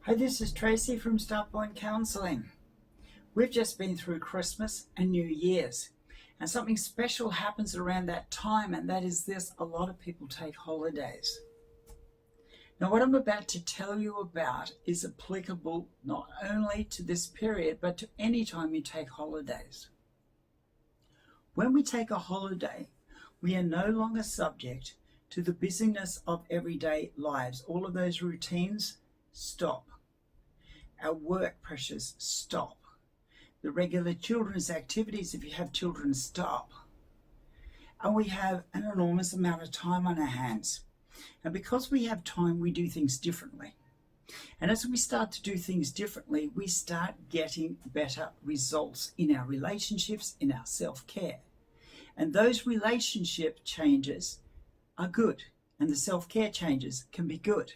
Hi, this is Tracy from Starpoint Counselling. We've just been through Christmas and New Year's, and something special happens around that time, and that is this: a lot of people take holidays. Now, what I'm about to tell you about is applicable not only to this period, but to any time you take holidays. When we take a holiday, we are no longer subject to the busyness of everyday lives. All of those routines stop. Our work pressures stop. The regular children's activities, if you have children, stop. And we have an enormous amount of time on our hands. And because we have time, we do things differently. And as we start to do things differently, we start getting better results in our relationships, in our self-care. And those relationship changes are good, and the self-care changes can be good.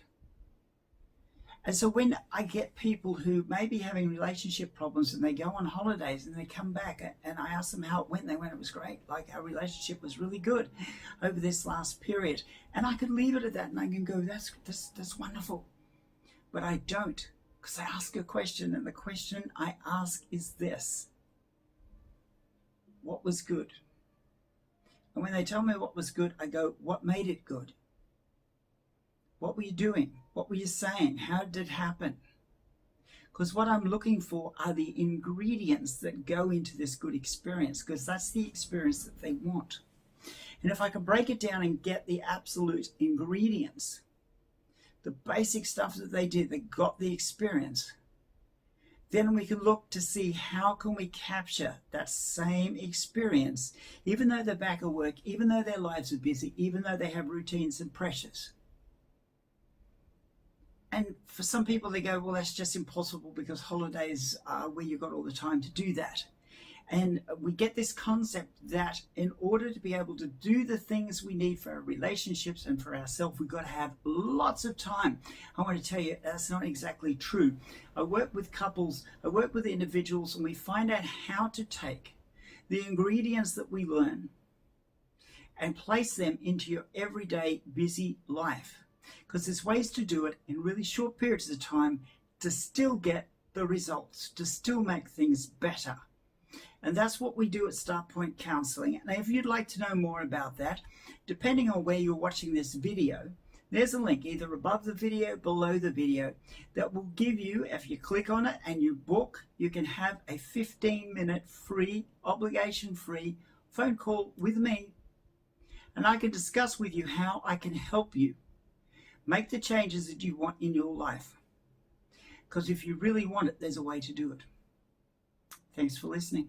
And so when I get people who may be having relationship problems and they go on holidays and they come back and I ask them how it went, they went, it was great. Like, our relationship was really good over this last period. And I could leave it at that and I can go, that's wonderful. But I don't, because I ask a question, and the question I ask is this: what was good? And when they tell me what was good, I go, what made it good? What were you doing? What were you saying? How did it happen? Because what I'm looking for are the ingredients that go into this good experience, because that's the experience that they want. And if I can break it down and get the absolute ingredients, the basic stuff that they did that got the experience, then we can look to see how can we capture that same experience, even though they're back at work, even though their lives are busy, even though they have routines and pressures. And for some people, they go, well, that's just impossible because holidays are where you've got all the time to do that. And we get this concept that in order to be able to do the things we need for our relationships and for ourselves, we've got to have lots of time. I want to tell you, that's not exactly true. I work with couples, I work with individuals, and we find out how to take the ingredients that we learn and place them into your everyday busy life. Because there's ways to do it in really short periods of time to still get the results, to still make things better. And that's what we do at Starpoint Counselling. And if you'd like to know more about that, depending on where you're watching this video, there's a link either above the video, below the video, that will give you, if you click on it and you book, you can have a 15-minute free, obligation-free phone call with me. And I can discuss with you how I can help you make the changes that you want in your life. Because if you really want it, there's a way to do it. Thanks for listening.